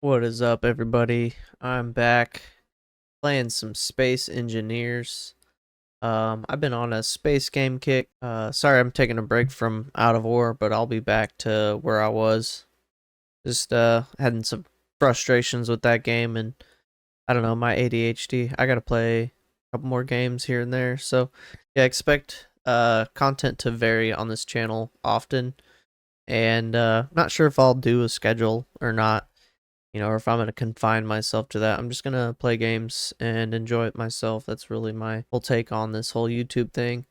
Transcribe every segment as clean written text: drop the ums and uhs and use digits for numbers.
What is up, everybody? I'm back playing some Space Engineers. I've been on a space game kick. Sorry, I'm taking a break from Out of War, but I'll be back to where I was. Just having some frustrations with that game, and I don't know, my ADHD. I gotta play a couple more games here and there. So yeah, expect content to vary on this channel often, and not sure if I'll do a schedule or not, or if I'm going to confine myself to that. I'm just going to play games and enjoy it myself. That's really my whole take on this whole YouTube thing.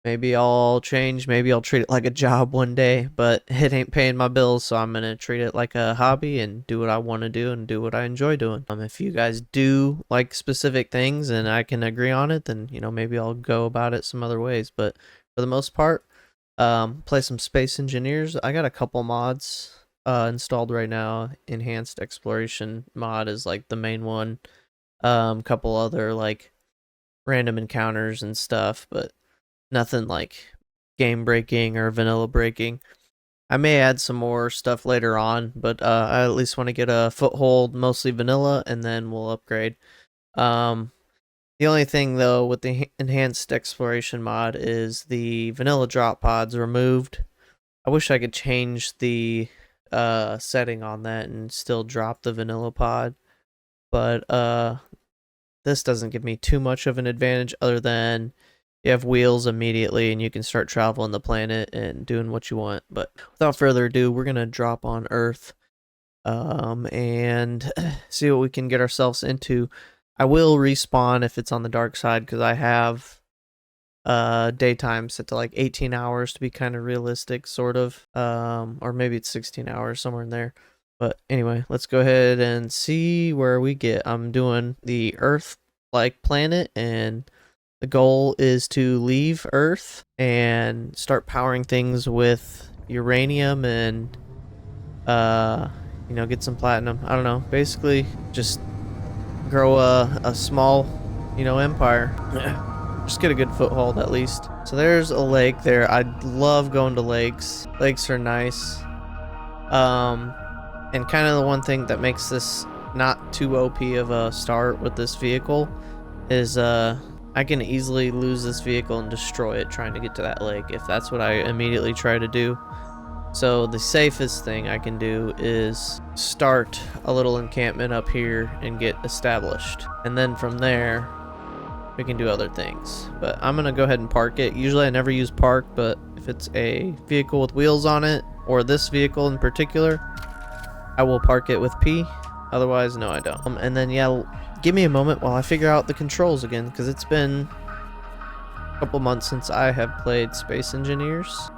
Maybe I'll change, maybe I'll treat it like a job one day, but it ain't paying my bills, so I'm going to treat it like a hobby and do what I want to do and do what I enjoy doing. If you guys do like specific things and I can agree on it, then, maybe I'll go about it some other ways. But for the most part, play some Space Engineers. I got a couple mods installed right now. Enhanced Exploration mod is like the main one. Couple other like random encounters and stuff, but nothing like game breaking or vanilla breaking. I may add some more stuff later on, but I at least want to get a foothold, mostly vanilla, and then we'll upgrade. The only thing though with the Enhanced Exploration mod is the vanilla drop pods removed. I wish I could change the setting on that and still drop the vanilla pod, but this doesn't give me too much of an advantage other than you have wheels immediately and you can start traveling the planet and doing what you want. But without further ado, we're gonna drop on Earth and see what we can get ourselves into. I will respawn if it's on the dark side because I have daytime set to like 18 hours to be kind of realistic, sort of, or maybe it's 16 hours, somewhere in there. But anyway, let's go ahead and see where we get. I'm doing the Earth like planet, and the goal is to leave Earth and start powering things with uranium and get some platinum. I don't know, basically just grow a small empire. Just get a good foothold at least. So there's a lake there. I love going to lakes. Lakes are nice. And kind of the one thing that makes this not too OP of a start with this vehicle is I can easily lose this vehicle and destroy it trying to get to that lake if that's what I immediately try to do. So the safest thing I can do is start a little encampment up here and get established. And then from there, we can do other things. But I'm gonna go ahead and park it. Usually I never use park, but if it's a vehicle with wheels on it, or this vehicle in particular, I will park it with P. Otherwise, no, I don't. And then yeah, give me a moment while I figure out the controls again, because it's been a couple months since I have played Space Engineers.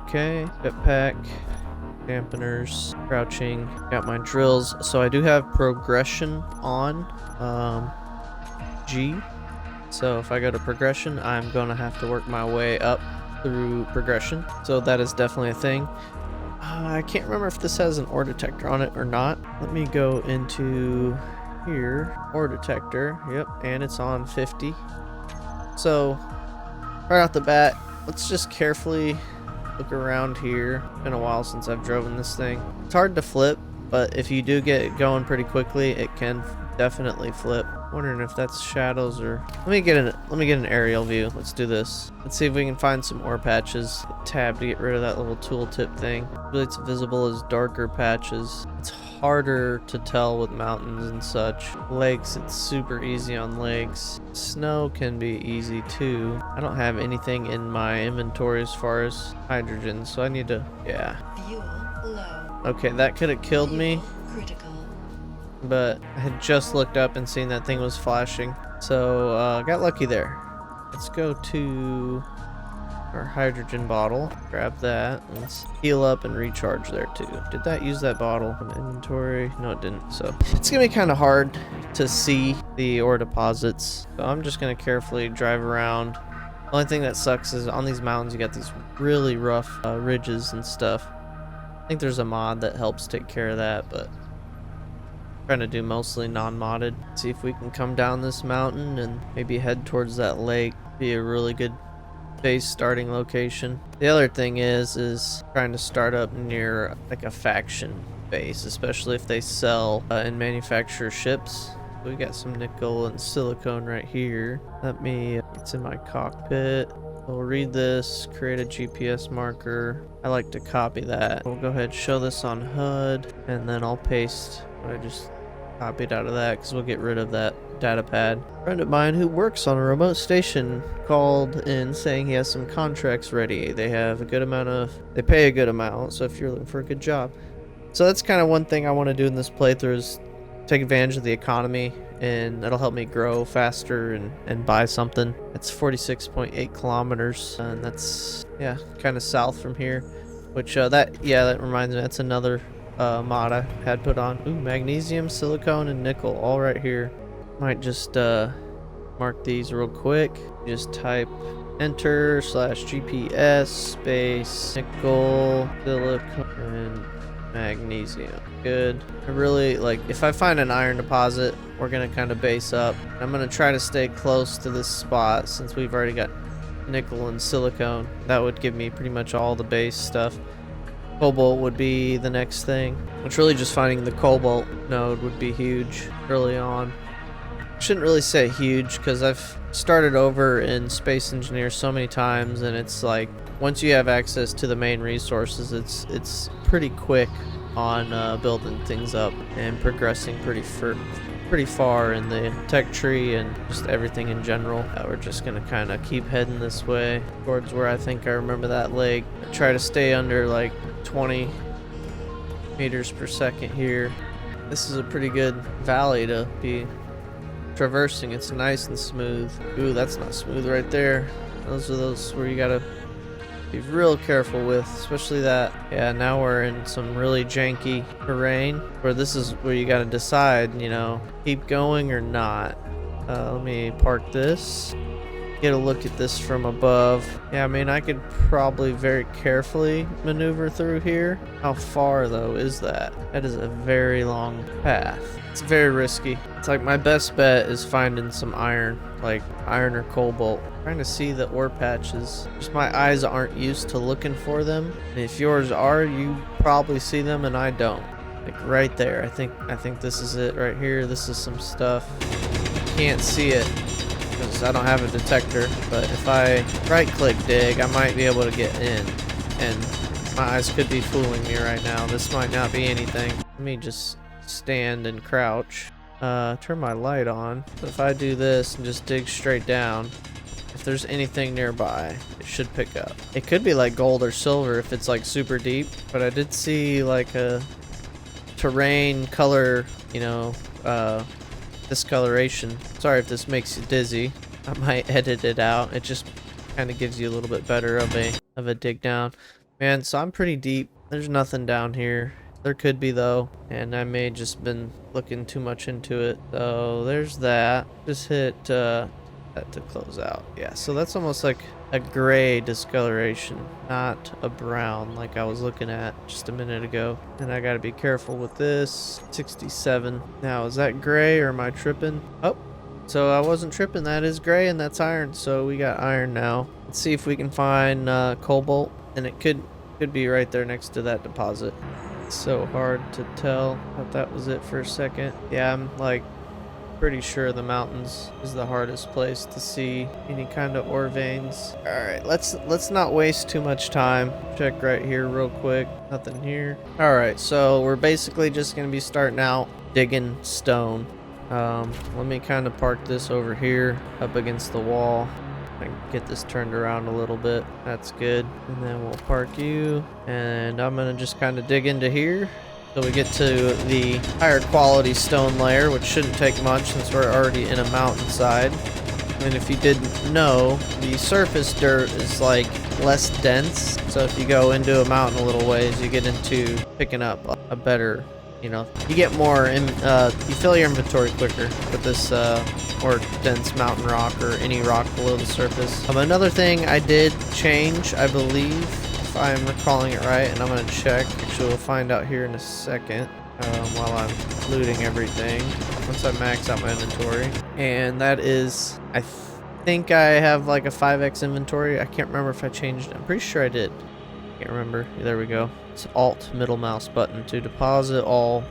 Okay, jetpack, dampeners, crouching, got my drills. So I do have progression on G. So if I go to progression, I'm going to have to work my way up through progression. So that is definitely a thing. I can't remember if this has an ore detector on it or not. Let me go into here. Ore detector. Yep, and it's on 50. So right off the bat, let's just carefully look around here. It's been a while since I've driven this thing. It's hard to flip, but if you do get it going pretty quickly, it can definitely flip. Wondering if that's shadows or let me get an aerial view. Let's do this. Let's see if we can find some ore patches. Tab to get rid of that little tooltip thing. Really, it's visible as darker patches. It's harder to tell with mountains and such. Lakes, it's super easy on lakes. Snow can be easy too. I don't have anything in my inventory as far as hydrogen, so I need to, yeah. Fuel low. Okay, that could have killed me. Critical. But I had just looked up and seen that thing was flashing, so got lucky there. Let's go to our hydrogen bottle, grab that. Let's heal up and recharge there too. Did that use that bottle from inventory? No, it didn't. So it's gonna be kind of hard to see the ore deposits, so I'm just gonna carefully drive around. The only thing that sucks is on these mountains you got these really rough ridges and stuff. I think there's a mod that helps take care of that, but trying to do mostly non-modded. See if we can come down this mountain and maybe head towards that lake. Be a really good base starting location. The other thing is trying to start up near like a faction base, especially if they sell and manufacture ships. We got some nickel and silicone right here. It's in my cockpit. We'll read this, create a GPS marker. I like to copy that. We'll go ahead and show this on HUD, and then I'll paste what I just copied out of that because we'll get rid of that data pad. A friend of mine who works on a remote station called in saying he has some contracts ready. They pay a good amount, so if you're looking for a good job. So that's kind of one thing I want to do in this playthrough is take advantage of the economy, and that'll help me grow faster and buy something. It's 46.8 kilometers, and that's, yeah, kind of south from here, which that reminds me, that's another mod I had put on. Ooh, magnesium, silicone, and nickel all right here. Might just mark these real quick. Just type enter /GPS space nickel, silicone, and magnesium. Good. I really like, if I find an iron deposit, we're gonna kind of base up. I'm gonna try to stay close to this spot since we've already got nickel and silicone. That would give me pretty much all the base stuff. Cobalt would be the next thing, which really just finding the cobalt node would be huge early on. Shouldn't really say huge because I've started over in Space Engineer so many times, and it's like once you have access to the main resources, it's pretty quick on building things up and progressing pretty far in the tech tree and just everything in general. We're just gonna kind of keep heading this way towards where I think I remember that lake. Try to stay under like 20 meters per second here. This is a pretty good valley to be traversing. It's nice and smooth. Ooh, that's not smooth right there. Those are those where you gotta be real careful with, especially that. Yeah, now we're in some really janky terrain where this is where you gotta decide, you know, keep going or not. Let me park this. Get a look at this from above. Yeah, I mean, I could probably very carefully maneuver through here. How far though is that? That is a very long path. It's very risky. It's like my best bet is finding some iron, like iron or cobalt. Trying to see the ore patches. Just my eyes aren't used to looking for them. And if yours are, you probably see them and I don't. Like right there. I think this is it right here. This is some stuff. Can't see it because I don't have a detector, but if I right click dig, I might be able to get in, and my eyes could be fooling me right now. This might not be anything. Let me just stand and crouch, turn my light on. So if I do this and just dig straight down, if there's anything nearby, it should pick up. It could be like gold or silver if it's like super deep, but I did see like a terrain color, you know, discoloration. Sorry if this makes you dizzy. I might edit it out. It just kind of gives you a little bit better of a dig down. Man, so I'm pretty deep. There's nothing down here. There could be though, and I may just been looking too much into it. So there's that. Just hit that to close out. Yeah, so that's almost like a gray discoloration, not a brown like I was looking at just a minute ago. And I gotta be careful with this. 67. Now, is that gray or am I tripping? Oh, so I wasn't tripping. That is gray and that's iron. So we got iron now. Let's see if we can find cobalt, and it could be right there next to that deposit. It's so hard to tell. Thought that was it for a second. Yeah, I'm like pretty sure the mountains is the hardest place to see any kind of ore veins. All right, let's not waste too much time. Check right here real quick. Nothing here. All right, so we're basically just gonna be starting out digging stone. Let me kind of park this over here up against the wall. I can get this turned around a little bit. That's good. And then we'll park you, and I'm gonna just kind of dig into here. So we get to the higher quality stone layer, which shouldn't take much since we're already in a mountainside. And if you didn't know, the surface dirt is like less dense. So if you go into a mountain a little ways, you get into picking up a better, you know, you get more, you fill your inventory quicker with this more dense mountain rock or any rock below the surface. Another thing I did change, I believe, if I'm recalling it right, and I'm going to check. Actually, we'll find out here in a second while I'm looting everything once I max out my inventory. And that is, I think I have like a 5x inventory. I can't remember if I changed it. I'm pretty sure I did. Can't remember. There we go. It's Alt middle mouse button to deposit all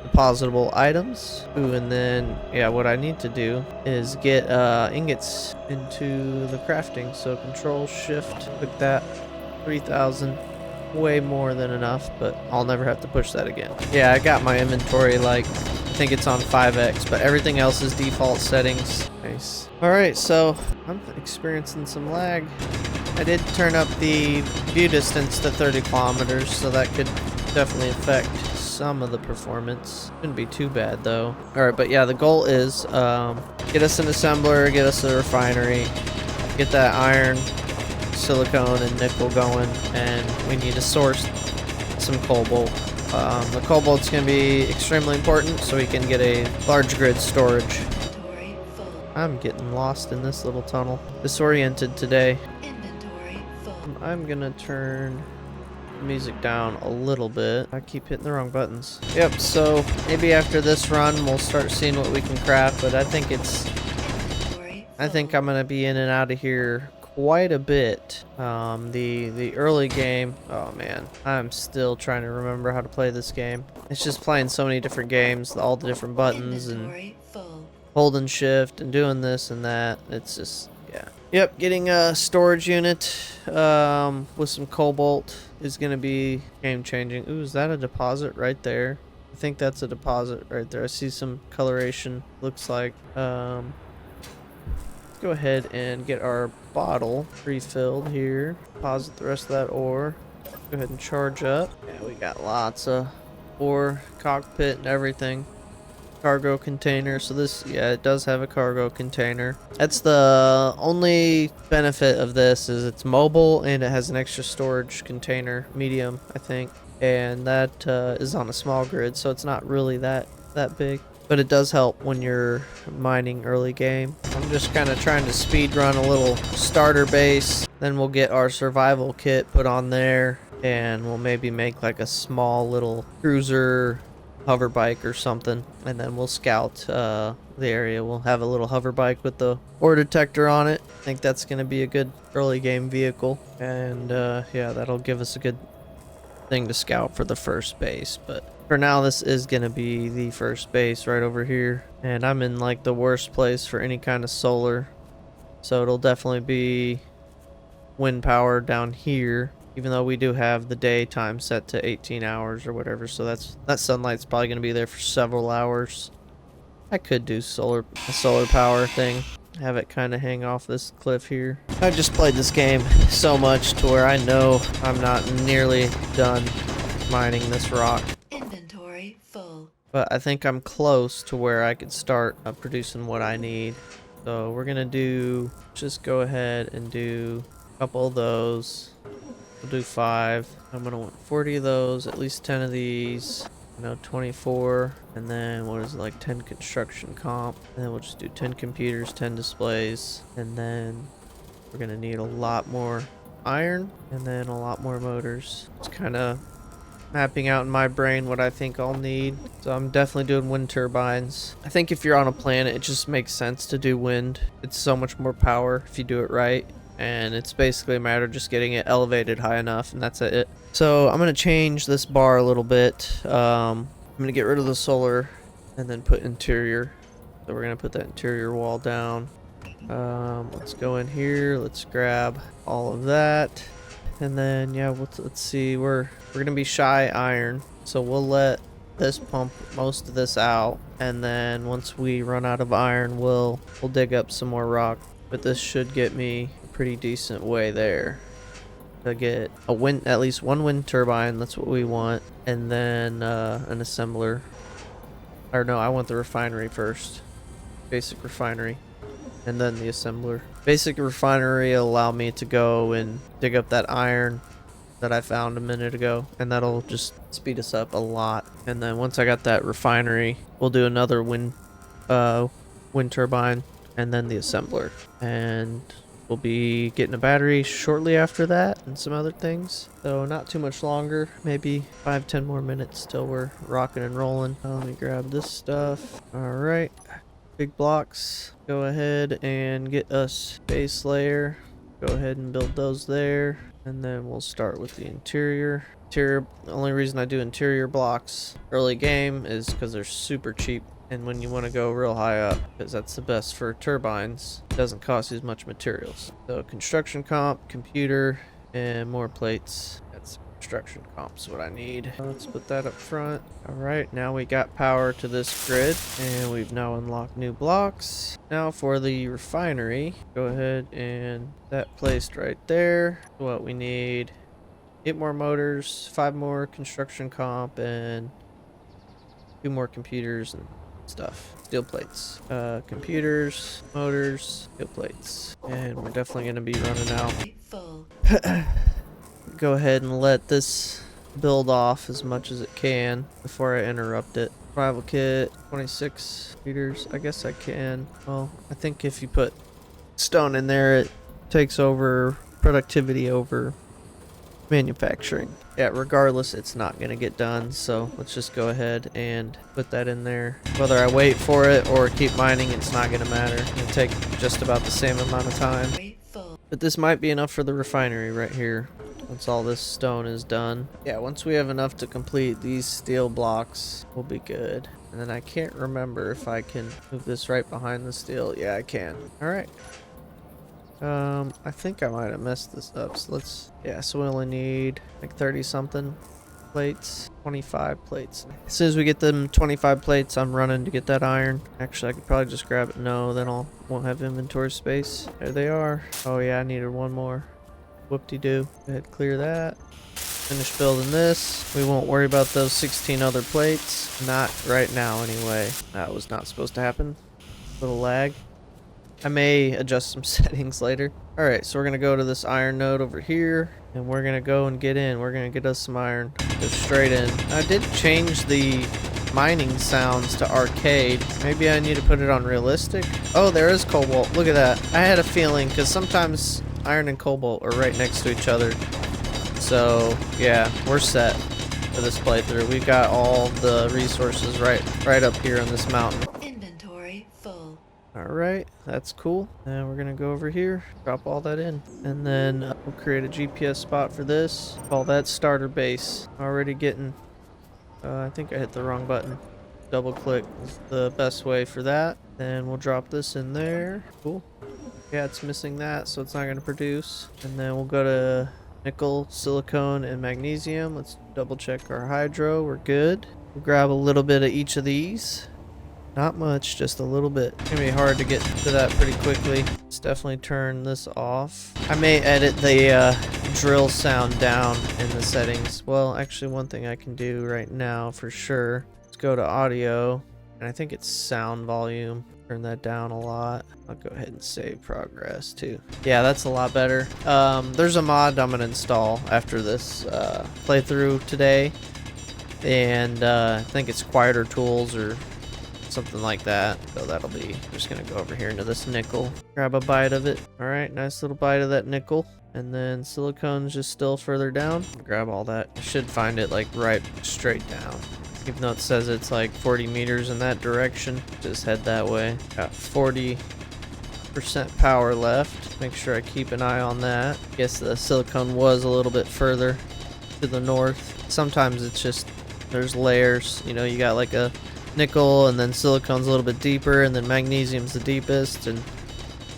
depositable items. Ooh, and then yeah, what I need to do is get ingots into the crafting. So Control Shift, click that. 3,000. Way more than enough, but I'll never have to push that again. Yeah, I got my inventory like, I think it's on 5x, but everything else is default settings. Nice. Alright, so I'm experiencing some lag. I did turn up the view distance to 30 kilometers, so that could definitely affect some of the performance. Shouldn't be too bad though. Alright, but yeah, the goal is get us an assembler, get us a refinery, get that iron, silicone, and nickel going, and we need to source some cobalt. The cobalt's going to be extremely important so we can get a large grid storage. Inventory full. I'm getting lost in this little tunnel. Disoriented today. Inventory full. I'm gonna turn the music down a little bit. I keep hitting the wrong buttons. Yep, so maybe after this run we'll start seeing what we can craft, but I think Inventory I think full. I'm gonna be in and out of here quite a bit. The early game, oh man, I'm still trying to remember how to play this game. It's just playing so many different games, all the different buttons, and Inventory full. holding shift and doing this and that. It's just, yeah. Yep, getting a storage unit with some cobalt is gonna be game changing. Ooh, is that a deposit right there? I think that's a deposit right there. I see some coloration, looks like. Go ahead and get our bottle refilled here. Deposit the rest of that ore. Go ahead and charge up. Yeah, we got lots of ore, cockpit, and everything. Cargo container. So this, yeah, it does have a cargo container. That's the only benefit of this, is it's mobile and it has an extra storage container, medium, I think. And that is on a small grid, so it's not really that big. But it does help when you're mining early game. I'm just kind of trying to speed run a little starter base. Then we'll get our survival kit put on there. And we'll maybe make like a small little cruiser hover bike or something. And then we'll scout the area. We'll have a little hover bike with the ore detector on it. I think that's going to be a good early game vehicle. And yeah, that'll give us a good thing to scout for the first base. But for now, this is gonna be the first base right over here, and I'm in like the worst place for any kind of solar, so it'll definitely be wind power down here, even though we do have the daytime set to 18 hours or whatever, so that sunlight's probably gonna be there for several hours. I could do a solar power thing, have it kind of hang off this cliff here. I've just played this game so much to where I know I'm not nearly done mining this rock. Inventory full. But I think I'm close to where I could start producing what I need. So we're gonna just go ahead and do a couple of those. We'll do 5. I'm gonna want 40 of those, at least 10 of these. 24, and then what is it, like 10 construction comp. And then we'll just do 10 computers, 10 displays, and then we're gonna need a lot more iron, and then a lot more motors. It's kind of mapping out in my brain what I think I'll need. So I'm definitely doing wind turbines. I think if you're on a planet, it just makes sense to do wind. It's so much more power if you do it right. And it's basically a matter of just getting it elevated high enough, and that's it. So I'm going to change this bar a little bit. I'm going to get rid of the solar and then put interior. So we're going to put that interior wall down. Let's go in here. Let's grab all of that. And then, yeah, let's see. We're going to be shy iron. So we'll let this pump most of this out. And then once we run out of iron, we'll dig up some more rock. But this should get me a pretty decent way there to get at least one wind turbine. That's what we want. And then an assembler. Or no, I want the refinery first. Basic refinery. And then the assembler. Basic refinery will allow me to go and dig up that iron that I found a minute ago, and that'll just speed us up a lot. And then once I got that refinery, we'll do another wind turbine, and then the assembler. And we'll be getting a battery shortly after that, and some other things. So not too much longer, maybe 5-10 more minutes till we're rocking and rolling. Let me grab this stuff. All right. Big blocks. Go ahead and get us base layer. Go ahead and build those there. And then we'll start with the interior. The only reason I do interior blocks early game is because they're super cheap. And when you want to go real high up, because that's the best for turbines, it doesn't cost you as much materials. So construction comp, computer, and more plates. That's construction comp's what I need. Let's put that up front. All right, now we got power to this grid, and we've now unlocked new blocks. Now for the refinery, go ahead and that placed right there. What we need: 8 more motors, 5 more construction comp, and 2 more computers and stuff. Steel plates. Computers, motors, steel plates. And we're definitely going to be running out. Full. Go ahead and let this build off as much as it can before I interrupt it. Survival kit, 26 liters. I guess I can. Well, I think if you put stone in there, it takes over productivity over manufacturing. Yeah, regardless, it's not gonna get done, so let's just go ahead and put that in there. Whether I wait for it or keep mining, it's not gonna matter. It'll take just about the same amount of time. Full. But this might be enough for the refinery right here, once all this stone is done. Yeah, once we have enough to complete these steel blocks, we'll be good. And then I can't remember if I can move this right behind the steel. Yeah, I can. All right. I think I might have messed this up. So so we only need like 30 something plates, 25 plates. As soon as we get them 25 plates, I'm running to get that iron. Actually, I could probably just grab it. No, then won't have inventory space. There they are. Oh yeah, I needed one more. Whoop-de-doo. Go ahead, clear that. Finish building this. We won't worry about those 16 other plates. Not right now anyway. That was not supposed to happen. Little lag. I may adjust some settings later. Alright, so we're going to go to this iron node over here. And we're going to go and get in. We're going to get us some iron. Go straight in. I did change the mining sounds to arcade. Maybe I need to put it on realistic. Oh, there is cobalt. Look at that. I had a feeling, because sometimes iron and cobalt are right next to each other. So, yeah, we're set for this playthrough. We've got all the resources right up here on this mountain. Inventory full. Alright, that's cool. And we're gonna go over here, drop all that in. And then we'll create a GPS spot for this. Call that starter base. Already getting... I think I hit the wrong button. Double click is the best way for that. Then we'll drop this in there. Cool. Yeah, it's missing that, so it's not gonna produce. And then we'll go to nickel, silicone, and magnesium. Let's double check our hydro. We're good. We'll grab a little bit of each of these. Not much, just a little bit. It's gonna be hard to get to that pretty quickly. Let's definitely turn this off. I may edit the drill sound down in the settings. Well, actually one thing I can do right now for sure. Let's go to audio, and I think it's sound volume. Turn that down a lot. I'll go ahead and save progress too. Yeah, that's a lot better. There's a mod I'm gonna install after this playthrough today. And I think it's Quieter Tools or something like that. So that'll be, just gonna go over here into this nickel, grab a bite of it. All right, nice little bite of that nickel. And then silicone's just still further down. Grab all that. I should find it like right straight down. Even though it says it's like 40 meters in that direction, just head that way. Got 40% power left. Make sure I keep an eye on that. Guess the silicone was a little bit further to the north. Sometimes it's just, there's layers. You know, you got like a nickel, and then silicone's a little bit deeper, and then magnesium's the deepest, and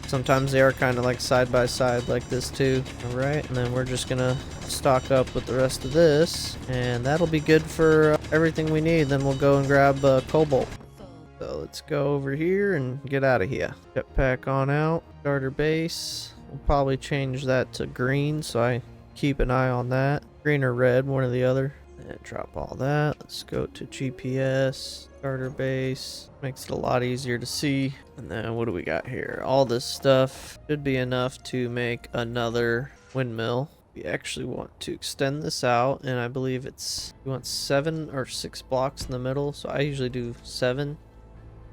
sometimes they are kind of like side by side like this too. All right, and then we're just gonna stock up with the rest of this, and that'll be good for everything we need. Then we'll go and grab cobalt. Full. So let's go over here and get out of here. Jetpack on out. Starter base. We'll probably change that to green, so I keep an eye on that. Green or red, one or the other. And drop all that. Let's go to GPS. Starter base. Makes it a lot easier to see. And then what do we got here? All this stuff should be enough to make another windmill. We actually want to extend this out, and I believe we want 7 or 6 blocks in the middle. So I usually do 7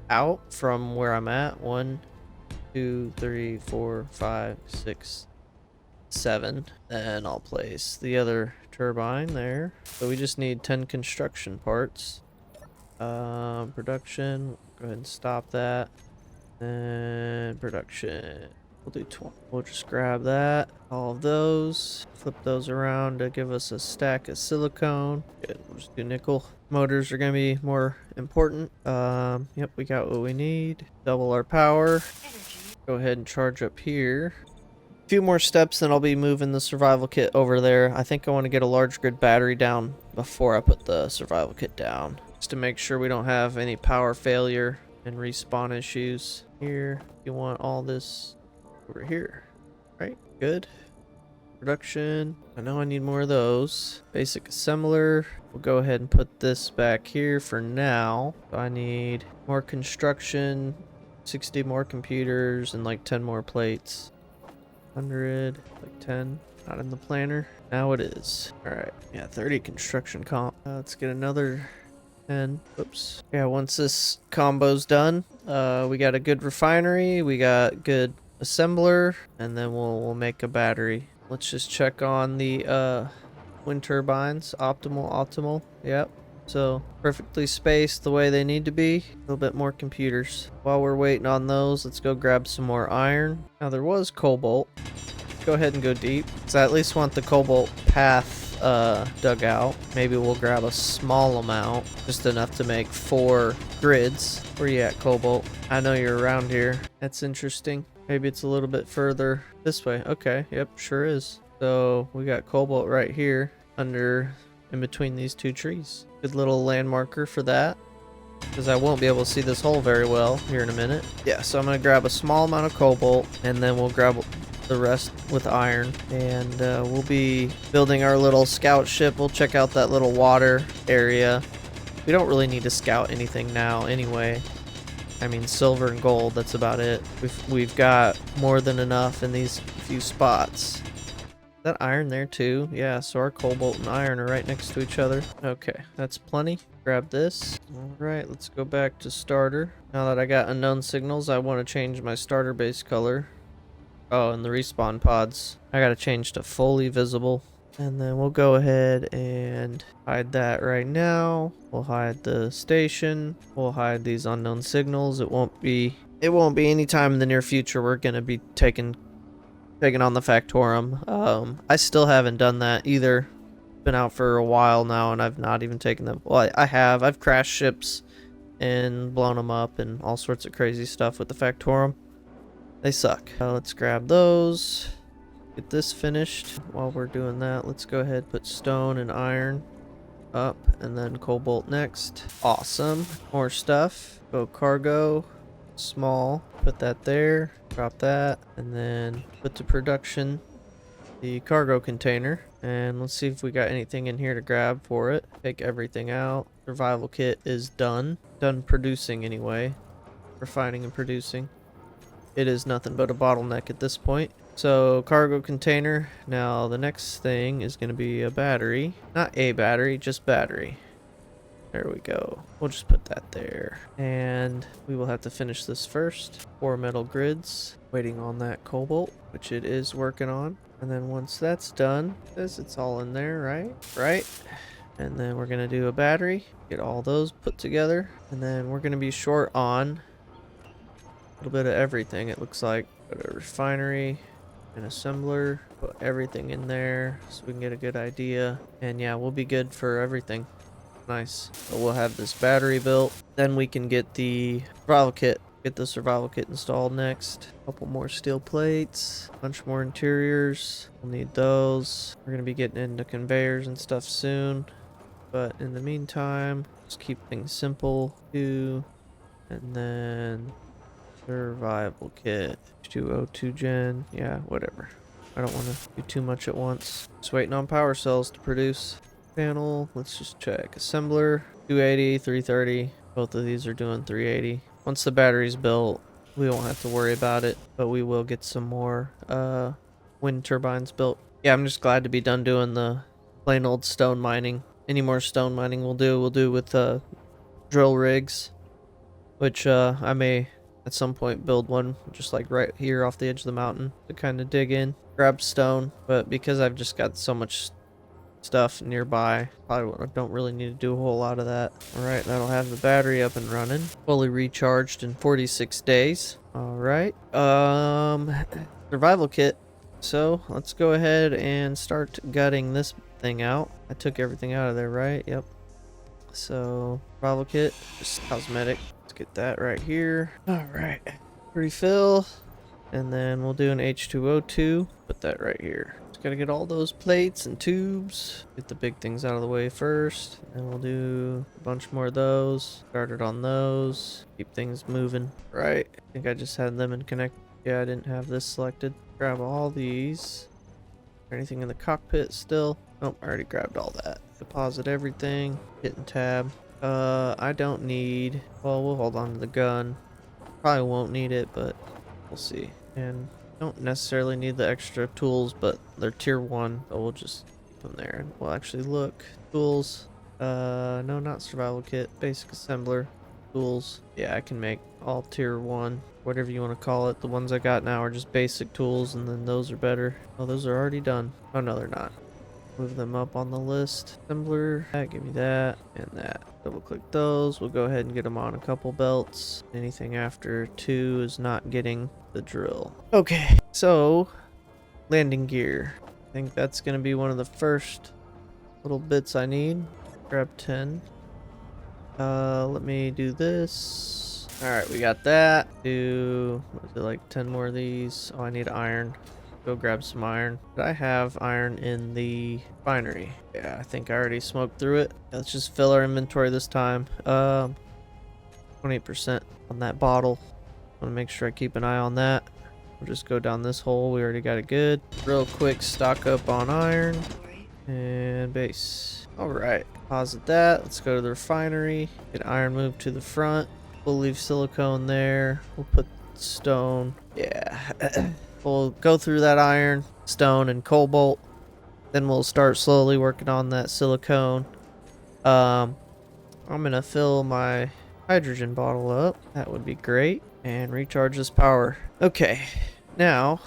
out from where I'm at. 1, 2, 3, 4, 5, 6, 7. Then I'll place the other turbine there. So we just need 10 construction parts. Production, go ahead and stop that. And production, We'll do 20. We'll just grab that. All of those. Flip those around to give us a stack of silicone. Good. We'll just do nickel. Motors are going to be more important. Yep, we got what we need. Double our power. Energy. Go ahead and charge up here. A few more steps, then I'll be moving the survival kit over there. I think I want to get a large grid battery down before I put the survival kit down, just to make sure we don't have any power failure and respawn issues. Here, you want all this over here, right? Good. Production. I know I need more of those. Basic assembler. We'll go ahead and put this back here for now. So I need more construction, 60 more computers, and like 10 more plates. 100, like 10. Not in the planner. Now it is. Alright. Yeah, 30 construction comp. Let's get another 10. Oops. Yeah, once this combo's done, we got a good refinery, we got good assembler, and then we'll make a battery. Let's just check on the wind turbines. Optimal. Yep. So perfectly spaced the way they need to be. A little bit more computers. While we're waiting on those, let's go grab some more iron. Now there was cobalt. Go ahead and go deep. So I at least want the cobalt path dug out. Maybe we'll grab a small amount, just enough to make 4 grids. Where you at, cobalt? I know you're around here. That's interesting. Maybe it's a little bit further this way. Okay, yep, sure is. So we got cobalt right here in between these 2 trees. Good little landmarker for that, because I won't be able to see this hole very well here in a minute. Yeah, so I'm going to grab a small amount of cobalt, and then we'll grab the rest with iron, and we'll be building our little scout ship. We'll check out that little water area. We don't really need to scout anything now anyway. I mean, silver and gold, that's about it. We've got more than enough in these few spots. That iron there too? Yeah, so our cobalt and iron are right next to each other. Okay, that's plenty. Grab this. Alright, let's go back to starter. Now that I got unknown signals, I want to change my starter base color. Oh, and the respawn pods. I gotta change to fully visible. And then we'll go ahead and hide that right now. We'll hide the station. We'll hide these unknown signals. It won't be any time in the near future we're gonna be taking on the Factorum. I still haven't done that either. Been out for a while now, and I've not even taken them. Well, I have. I've crashed ships and blown them up and all sorts of crazy stuff with the Factorum. They suck. Let's grab those. Get this finished. While we're doing that, let's go ahead, put stone and iron up, and then cobalt next. Awesome. More stuff. Go cargo. Small. Put that there. Drop that. And then put to production the cargo container. And let's see if we got anything in here to grab for it. Take everything out. Survival kit is done. Done producing anyway. Refining and producing. It is nothing but a bottleneck at this point. So cargo container. Now the next thing is going to be a battery. Not a battery, just battery. There we go. We'll just put that there. And we will have to finish this first. 4 metal grids. Waiting on that cobalt, which it is working on. And then once that's done, it's all in there, right? Right. And then we're going to do a battery. Get all those put together. And then we're going to be short on a little bit of everything, it looks like. Got a refinery, an assembler. Put everything in there so we can get a good idea. And yeah, we'll be good for everything. Nice. So we'll have this battery built. Then we can get the survival kit. Get the survival kit installed next. Couple more steel plates. Bunch more interiors. We'll need those. We're going to be getting into conveyors and stuff soon. But in the meantime, just keep things simple. 2. And then survival kit. H2O2 gen. Yeah, whatever. I don't want to do too much at once. Just waiting on power cells to produce. Panel, let's just check. Assembler, 280, 330. Both of these are doing 380. Once the battery's built, we won't have to worry about it, but we will get some more wind turbines built. Yeah, I'm just glad to be done doing the plain old stone mining. Any more stone mining we'll do with drill rigs, which I may at some point build one just like right here off the edge of the mountain to kind of dig in, grab stone. But because I've just got so much stuff nearby, probably don't really need to do a whole lot of that. All right, that'll have the battery up and running, fully recharged in 46 days. All right. Survival kit. So let's go ahead and start gutting this thing out. I took everything out of there, right? Yep. So survival kit, just cosmetic. Let's get that right here. All right. Refill. And then we'll do an H2O2. Put that right here. Just gotta get all those plates and tubes. Get the big things out of the way first. And we'll do a bunch more of those. Started on those. Keep things moving. Right. I think I just had them in connect. Yeah, I didn't have this selected. Grab all these. Anything in the cockpit still? Nope, I already grabbed all that. Deposit everything. Hit and tab. I don't need... Well, we'll hold on to the gun. Probably won't need it, but we'll see. And don't necessarily need the extra tools, but they're tier 1, so we'll just put them there. And we'll actually look. Tools. No, not survival kit. Basic assembler. Tools. Yeah, I can make all tier 1. Whatever you want to call it. The ones I got now are just basic tools, and then those are better. Oh, those are already done. Oh, no, they're not. Move them up on the list. Assembler. That, give me that, and that. Double click those. We'll go ahead and get them on a couple belts. Anything after 2 is not getting the drill. Okay, so landing gear. I think that's going to be one of the first little bits I need. Grab 10. Let me do this. Alright, we got that. Do, what is it, like 10 more of these? Oh, I need iron. Go grab some iron. Did I have iron in the refinery? Yeah, I think I already smoked through it. Let's just fill our inventory this time. 28% on that bottle. Want to make sure I keep an eye on that. We'll just go down this hole. We already got it good. Real quick, stock up on iron and base. All right, deposit that. Let's go to the refinery. Get iron moved to the front. We'll leave silicone there. We'll put stone. Yeah. We'll go through that iron, stone, and cobalt. Then we'll start slowly working on that silicone. I'm gonna fill my hydrogen bottle up. That would be great. And recharge this power. Okay, now,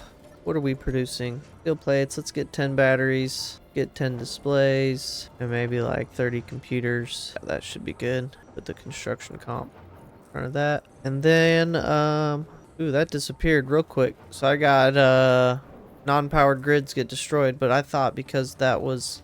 what are we producing? Steel plates. Let's get 10 batteries. Get 10 displays. And maybe like 30 computers. That should be good. Put the construction comp in front of that. And then, ooh, that disappeared real quick. So I got, non-powered grids get destroyed, but I thought because that was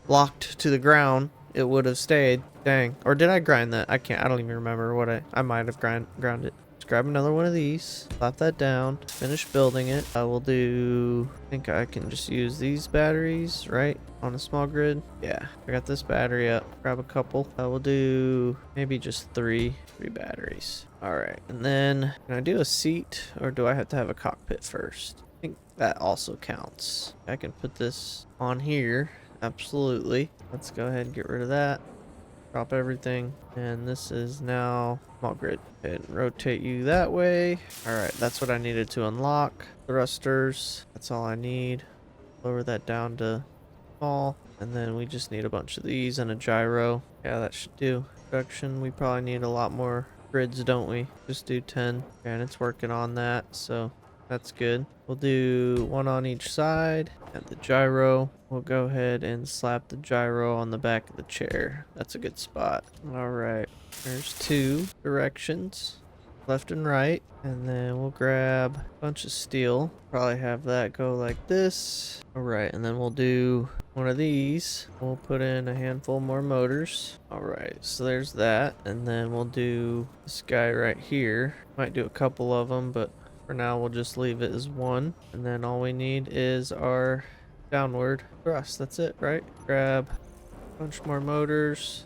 locked to the ground, it would have stayed. Dang. Or did I grind that? I don't even remember what I might have ground it. Let's grab another one of these. Slap that down. Finish building it. I will do, I think I can just use these batteries, right? On a small grid. Yeah. I got this battery up. Grab a couple. I will do maybe just three batteries. All right. And then can I do a seat or do I have to have a cockpit first? I think that also counts. I can put this on here. Absolutely. Let's go ahead and get rid of that. Drop everything. And this is now small grid. And rotate you that way. Alright, that's what I needed to unlock. Thrusters. That's all I need. Lower that down to small. And then we just need a bunch of these and a gyro. Yeah, that should do. Production, we probably need a lot more grids, don't we? Just do 10. And it's working on that, so that's good. We'll do one on each side. And the gyro, we'll go ahead and slap the gyro on the back of the chair. That's a good spot. All right, there's 2 directions, left and right. And then we'll grab a bunch of steel. Probably have that go like this. All right, and then we'll do one of these. We'll put in a handful more motors. All right, so there's that. And then we'll do this guy right here. Might do a couple of them, but for now, we'll just leave it as 1. And then all we need is our downward thrust. That's it, right? Grab a bunch more motors,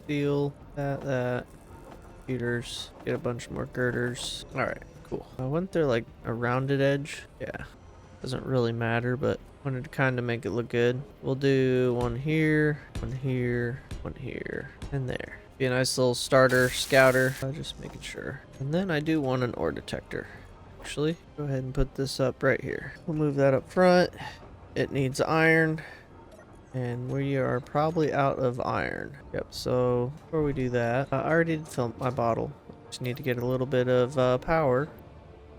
steel, that, computers, get a bunch more girders. All right, cool. I went there like a rounded edge. Yeah, doesn't really matter, but wanted to kind of make it look good. We'll do one here, one here, one here, and there. Be a nice little starter scouter. Just making sure. And then I do want an ore detector. Actually, go ahead and put this up right here. We'll move that up front. It needs iron, and we are probably out of iron. Yep, so before we do that, I already did fill my bottle. Just need to get a little bit of power.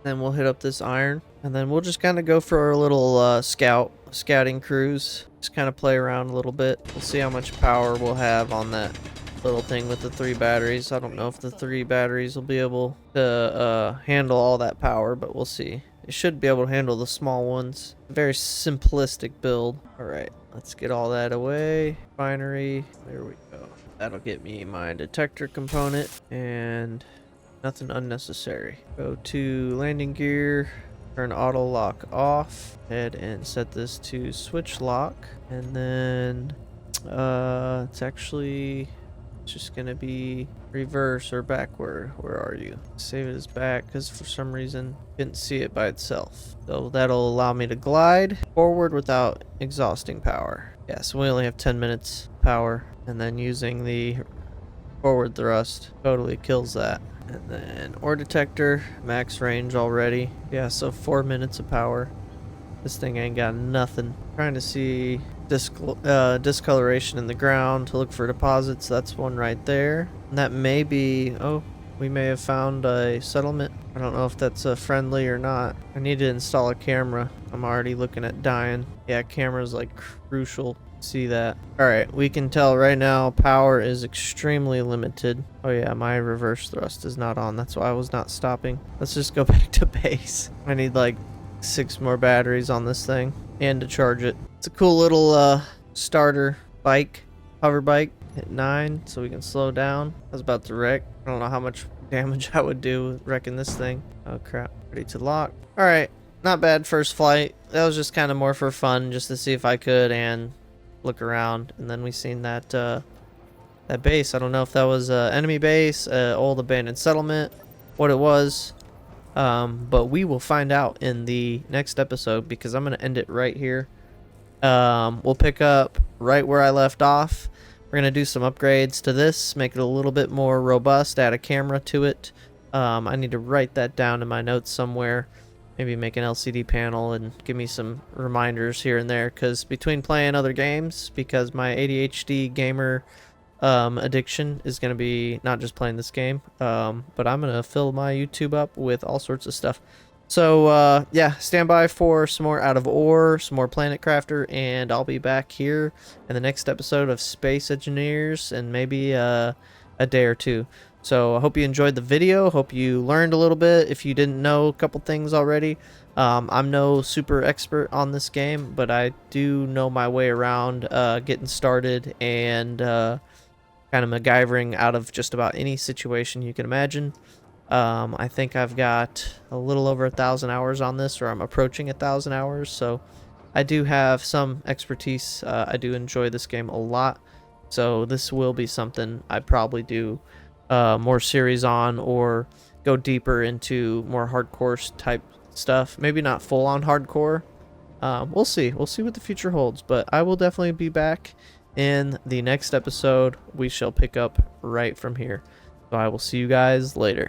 Then we'll hit up this iron, and then we'll just kind of go for our little scouting cruise. Just kind of play around a little bit. We'll see how much power we'll have on that little thing with the 3 batteries. I don't know if the 3 batteries will be able to handle all that power, but we'll see. It should be able to handle the small ones. Very simplistic build. Alright, let's get all that away. Binary. There we go. That'll get me my detector component and nothing unnecessary. Go to landing gear. Turn auto lock off. Head and set this to switch lock. And then it's actually just gonna be reverse or backward. Where are you? Save it as back because for some reason didn't see it by itself. So that'll allow me to glide forward without exhausting power. Yeah, so we only have 10 minutes power, and then using the forward thrust totally kills that. And then ore detector, max range already. Yeah, so 4 minutes of power. This thing ain't got nothing. Trying to see discoloration in the ground to look for deposits. That's one right there. And that may be... Oh, we may have found a settlement. I don't know if that's friendly or not. I need to install a camera. I'm already looking at dying. Yeah, camera's like crucial. See that. Alright, we can tell right now power is extremely limited. Oh yeah, my reverse thrust is not on. That's why I was not stopping. Let's just go back to base. I need like 6 more batteries on this thing and to charge it. It's a cool little starter bike, hover bike. Hit 9 so we can slow down. I was about to wreck. I don't know how much damage I would do wrecking this thing. Oh crap. Ready to lock. Alright, not bad first flight. That was just kind of more for fun, just to see if I could and look around. And then we seen that that base. I don't know if that was enemy base, old abandoned settlement, what it was. But we will find out in the next episode because I'm going to end it right here. We'll pick up right where I left off. We're going to do some upgrades to this, make it a little bit more robust, add a camera to it. I need to write that down in my notes somewhere. Maybe make an LCD panel and give me some reminders here and there, because between playing other games, because my ADHD gamer addiction is going to be not just playing this game, but I'm going to fill my YouTube up with all sorts of stuff. So yeah, stand by for some more Out of Ore, some more Planet Crafter, and I'll be back here in the next episode of Space Engineers in maybe a day or two. So I hope you enjoyed the video. Hope you learned a little bit if you didn't know a couple things already. I'm no super expert on this game, but I do know my way around getting started and kind of MacGyvering out of just about any situation you can imagine. I think I've got a little over 1,000 hours on this, or I'm approaching 1,000 hours, so I do have some expertise. I do enjoy this game a lot, so this will be something I probably do more series on, or go deeper into more hardcore type stuff. Maybe not full on hardcore. We'll see what the future holds, but I will definitely be back in the next episode. We shall pick up right from here, so I will see you guys later.